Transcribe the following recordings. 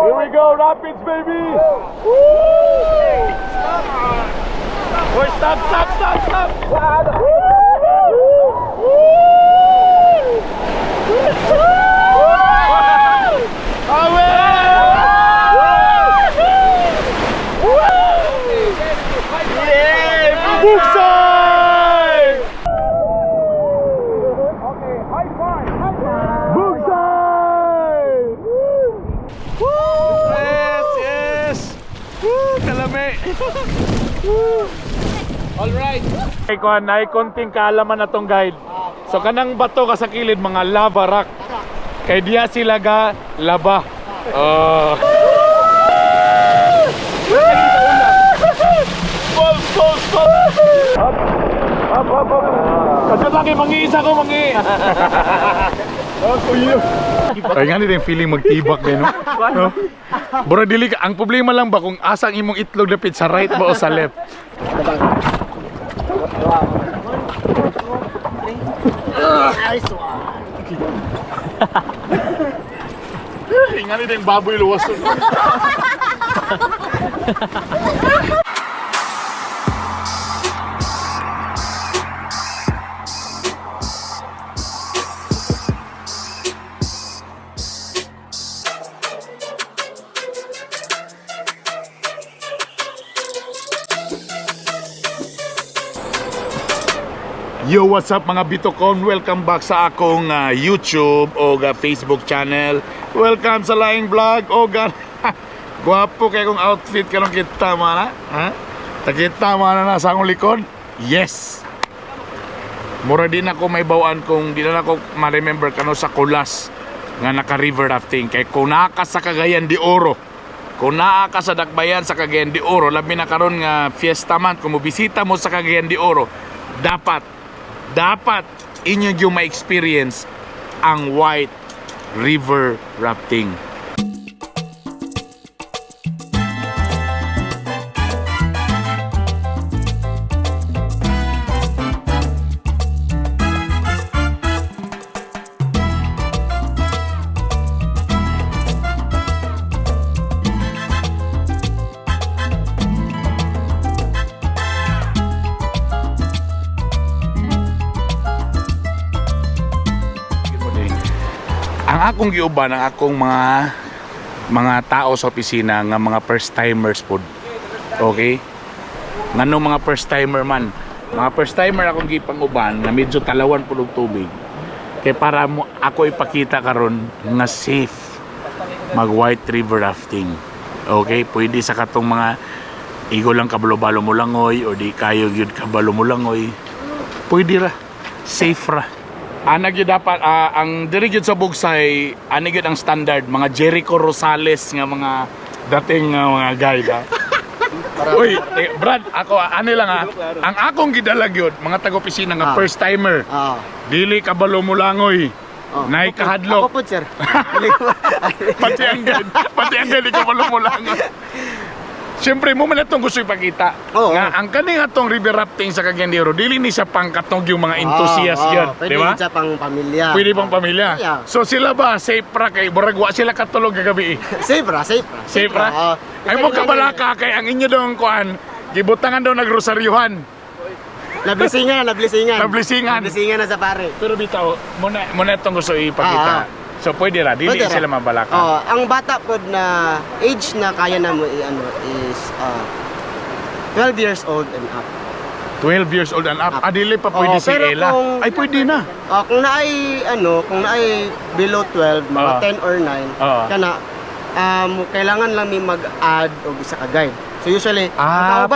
Here we go, rapids, baby! Woo! Wait, stop! Bugsay! Okay, high five! Bugsay! Yes! Woo! Kalami! Alright! Ay konting kaalaman na tong guide. So kanang bato ka sa kilid mga lava rock. Kay diya sila ga laba. Oh. Up. Kasi lagi mangiisa ko Ay nga nila yung feeling magtibak din, no? Bro, dili ka. Ang problema lang ba kung asang imong itlog lapit sa right ba o sa left? Nga nila yung baboy luwas. Yo, what's up mga Bitokon? Welcome back sa akong YouTube o Facebook channel. Welcome sa Laing Vlog. O guwapo kayo kong outfit kanong kita mana. Ha? Takita mana na sa akong likod? Yes. Mura din ako may bawaan kung di na ako ma-remember kano sa Kulas nga naka river rafting. Kay kung naa ka sa Cagayan de Oro, kung naa ka sa Dakbayan sa Cagayan de Oro, labi na karon nga fiesta man, kung mobisita mo sa Cagayan de Oro, dapat inyo yung ma-experience ang white river rafting. Ang akong giuban, ang akong mga tao sa opisina nga mga first timers pod. Okay? Ngano mga first timer man. Mga first timer akong gipanguban na medyo talawan pod og tubig. Kay para mo ako ipakita karon nga safe mag white river rafting. Okay? Pwede sa katong mga igo lang kabalo-balo mo langoy o di kayo gyud kabalo mo langoy. Pwede ra. Safe ra. Ana gyud dapat ang diri gyud sa Bugsay, ani gyud ang standard mga Jericho Rosales nga mga dating mga guide ha. Uy, Brad, ako ani lang ha. Ang akong gidalag gyud mga taga-opisina nga first timer. Dili kabalo mo langoy. Nay kahadlok. Ako po, sir. pati ang guide kabalo mo langoy. Siyempre mo man itong gusto ipakita nga ang kaning atong river rafting sa Cagayan de Oro dili ni siya pangkatog yung mga enthusiast yun, di ba? Pwede pang pamilya. Pwede pang pamilya. So sila ba safe ra kay burag wa sila katulog kagabi? Safe ra. Ay mo kabalaka kay ang inyo daw ang kuan gibutangan daw nagrosaryuhan. Nablisingan na sa pare. Pero bitaw muna itong gusto ipakita. So pwede ra, dili sila mabalaka. Ang bata pod na age na kaya na mo is 12 years old and up. 12 years old and up. Dili pa pwede si Ella. Ay pwede na. Kung naay below 12, mga 10 or 9, kana kailangan lang may mag-add og isa ka guide. So usually, ang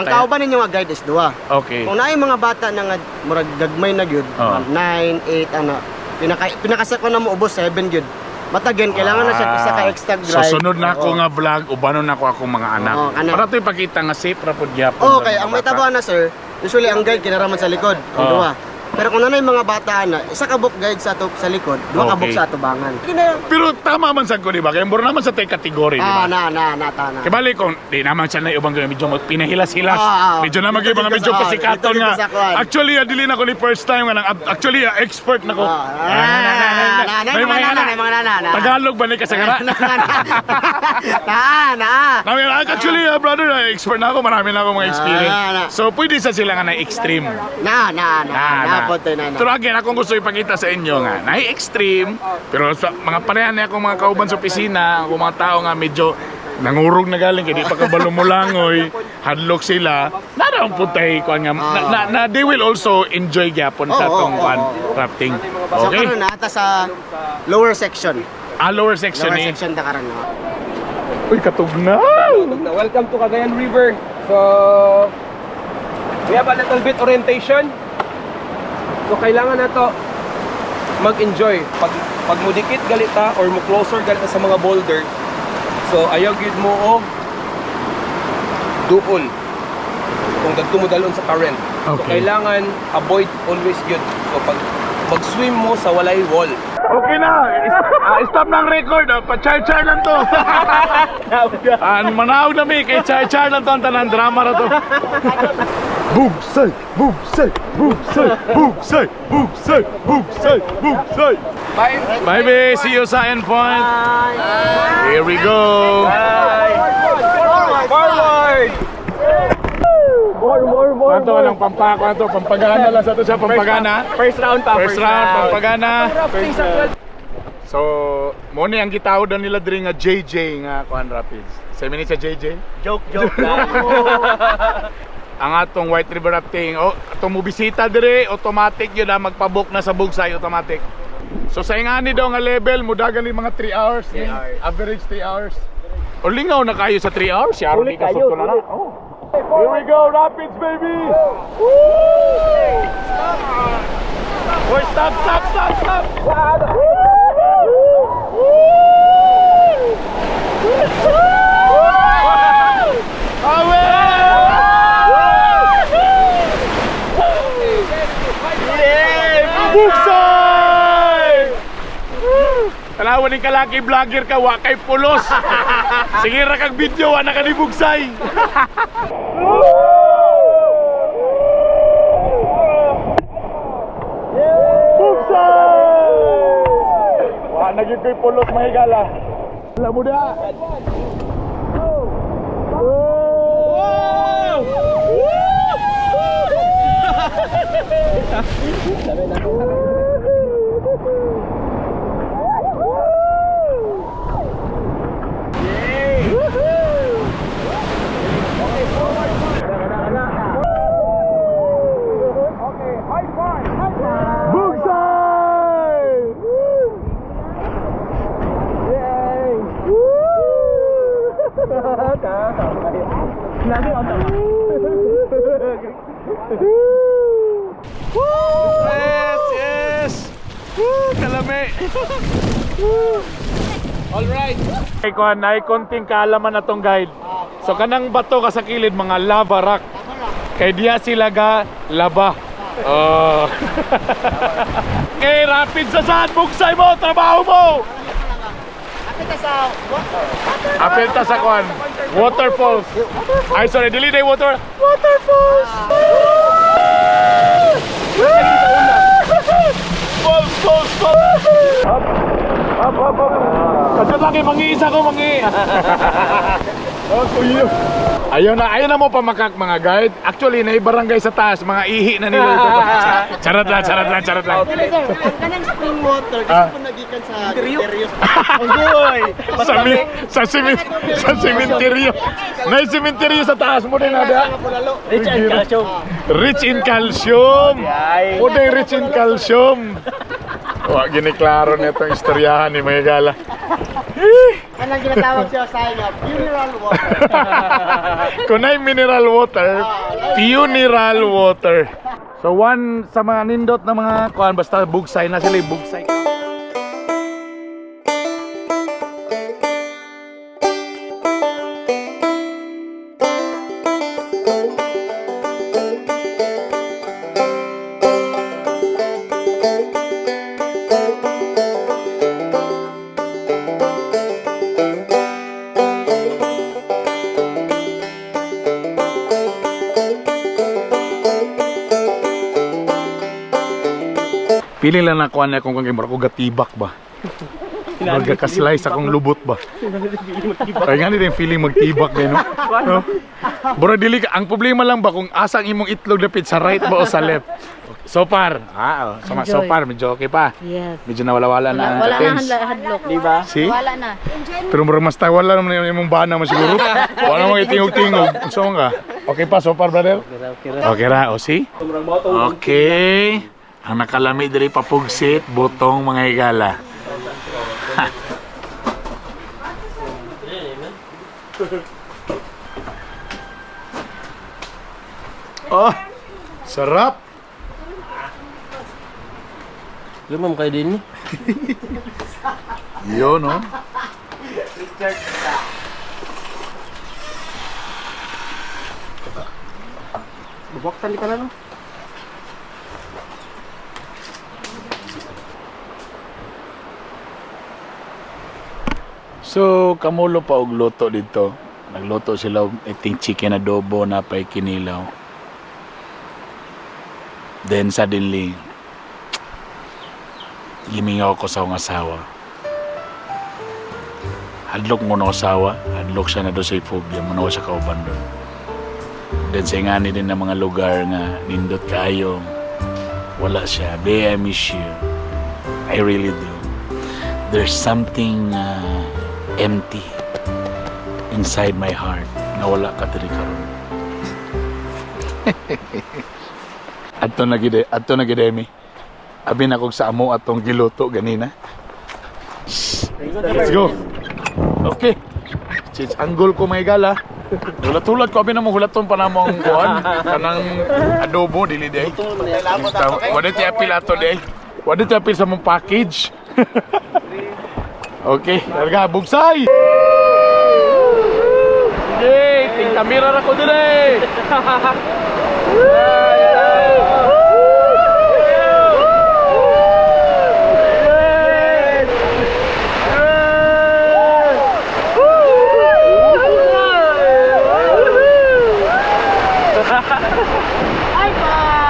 kauban ninyo nga guide is 2. Okay. Kung naay mga bata na nga murag gagmay na gyud, 9, 8 pinakasa ko na mo ubos 7 gyud. But again, kailangan na siya isa ka extra drive. So sunod na ako nga vlog, ubanon na ako akong mga anak. Para to ipakita nga safe ra pod gyapon. Okay, ang may taba na sir, usually ang guide kinaraman sa likod, ang duwa. Pero kung nanay mga bata na, isa ka book guide sa sa likod, duha ka book sa atubangan. Pero tama man sa ko, di ba? Kaya mura naman sa tay kategory, di ba? Na. Kaya bali kung di naman siya na ibang medyo pinahilas-hilas. Medyo naman kayo mga medyo Dito pasikaton sa nga. kuwan. Actually, dili na ko ni first time nga actually expert na ko. Nay mga nana. Tagalog ba ni kasagara? Actually, brother, expert na ako. Marami na ako mga experience. So, pwede sa sila nga na extreme. Pero again, akong gusto ipakita sa inyo nga, na-extreme, pero sa mga parehan na akong mga kauban sa opisina, akong mga tao nga medyo nangurog na galing, kaya di pa kabalo mo langoy, hadlok sila, narang putay, they will also enjoy gyapon sa itong rafting. So Okay? karon na ata sa lower section. Lower section Lower eh. section ta karon. Uy, katugnaw! Welcome to Cagayan River. So, we have a little bit orientation. So, kailangan na to mag-enjoy. Pag mo dikit galita or mo closer galita sa mga boulder, so ayaw gid mo og duol kung dagtumudalon sa current. So, Okay. kailangan avoid always yun. So, pag mag-swim mo sa walay wall. Okay na! Stop ng record! Pa-char-char lang to! Manawag na mi! Kay char-char lang to! Ang tanang drama na to! Bugsay! Bugsay! Bugsay! Bugsay! Bugsay! Bugsay! Bugsay! Bye! Bye, be! See you sa endpoint! Here we go! Forward! More. Ito lang pampako ito, pampagana lang sa ito siya, pampagana. First round pa. First round, pampagana. So, mo ni ang gitawod na nila diri nga JJ nga Kuan Rapids. 7 minutes sa JJ. Joke lang. Ang atong White River Rafting, atong mobisita diri, automatic yun na magpabook na sa Bugsay, automatic. So sa ingani daw nga level, mudagan ni mga 3 hours. Average 3 hours. O lingaw na kayo sa 3 hours, yaro di ka sukto na na. Here we go, Rapids baby! Woo! Boy, stop! Bugsay! Tanawan ng kalaki vlogger ka, wa kay pulos. Sige ra kag video, wa na ka ni Bugsay. Bugsay! Wa na gyud kay pulos mga higala. Wala mo da. Yes! Woo! Kalami! Alright. Ay kuhan, ay konting kaalaman na tong guide. So kanang bato ka sa kilid, mga lava rock. Kay diya sila ga laba. Oh. Okay, rapid sa saan, Bugsay mo, trabaho mo! Apelta sa kuhan, waterfalls. Ay sorry, dili na waterfalls. Falls. Up. Kasi lagi mangiisa ko, Ayaw na mo pamakak mga guide. Actually, na barangay sa taas, mga ihi na nila. Charot lang. Kanang spring water kasi kung nagikan sa serious. Sa sementeryo. May sementeryo sa taas mo din ada. Rich in calcium. Rich in calcium. Wah, gini klaro nito istoryahan ni mga gala. Anong ginatawag siya sa inyo? Funeral water. Kunay mineral water, funeral water. So one sa mga nindot na mga kuan basta Bugsay na sila, Bugsay. Pili lang na kuan akong kung ko gatibak ba. Magkakaslay sa akong lubot ba. Ay nga din feeling magtibak din no. No? Bro dili ka, ang problema lang ba kung asang imong itlog lapit sa right ba o sa left. So far, so far medyo okay pa. Yes. Medyo nawala-wala na ang Wala tense. na hadlock, di ba? See? Wala na. Pero bro mas wala naman yung imong bana mo siguro. Wala mo itingog-tingog. So nga. Okay pa so far brother? Okay ra, o see? Okay. Ang nakalami diri papugsit, butong mga higala. Oh, sarap. Lumam kayo din ni. Yun, no? Bubuktan di ka na no? So, kamulo pa og luto dito. Nagluto sila og eating chicken adobo na pay kinilaw. Then suddenly, gimingaw ko sa akong asawa. Hadlok mo na asawa, hadlok siya na doon sa phobia, mo na siya kauban doon. Then sa ingani din ng mga lugar nga nindot kayo, wala siya. Bae, I miss you. I really do. There's something empty inside my heart na wala ka diri karon. Adto na gidemi. Abi na kog sa amo atong giluto ganina. Let's go. Okay. Change angle ko may gala. Hulat-hulat ko abi na mo hulaton pa namong kuan kanang adobo dili day. Wala ti apil ato day. Wala ti apil sa mong package. Okay, larga bugsay. Yay, ting kamera ra ko dire.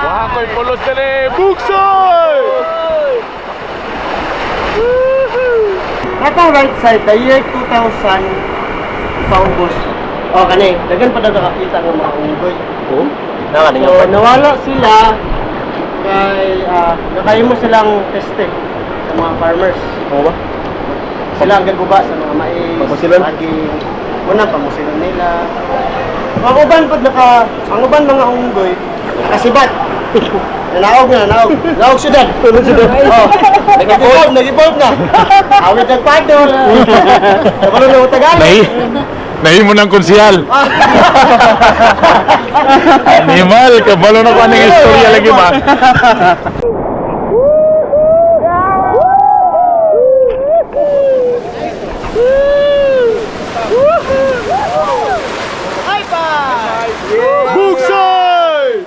Wah, ko'y pulos dire. Bugsay! Atong right side, the year 2000 paubos. O kani, dagan pa daw nakakita ng mga unggoy. Oh? So nawala sila kay nakahimo silang teste sa mga farmers. Oo ba? Sila ang gaguba sa mga mais, Pamusilan? saging, unang pamusilan nila. Ang uban mga unggoy, nakasibat. Nanaog. Naog syudad. Oh, nag-evolve na. Awit ng paddle. Kabalo na Tagalog. Nahi mo ng konsihal. Animal, kabalo na ko aning istorya lagi ba? Bugsay!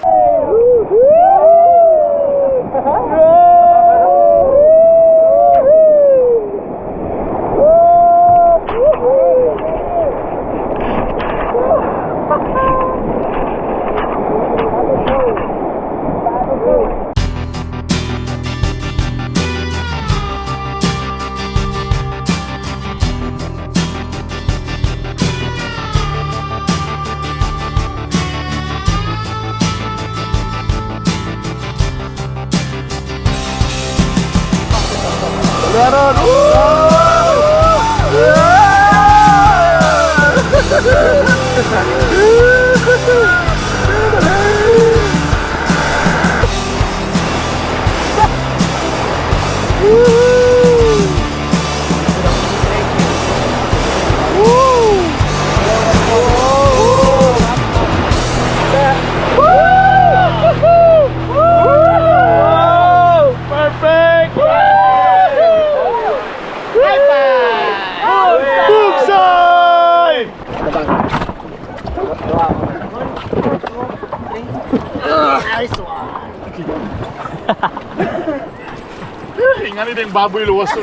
Ingani din baboy luwas.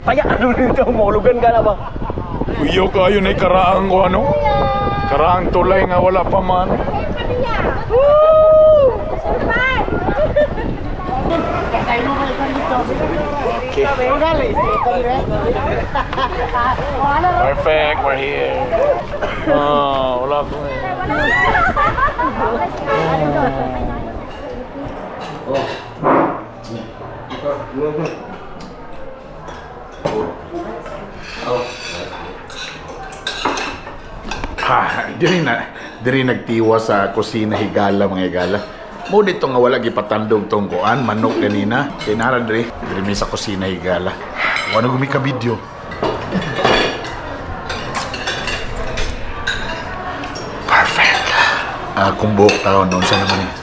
Paya, ano nito? Maulugan ka na ba? Uyo kayo na karaang o ano? Karaang tulay nga wala pa man. Woo! Perfect, we're here. Oh, wala ko eh. Diri nagtiwa sa kusina higala mga higala. Mo dito nga wala gipatandog tong kuan manok kanina. Kinara diri mi sa kusina higala. Wala gumi ka video. Perfect. Kung buhok taon noon sa naman eh.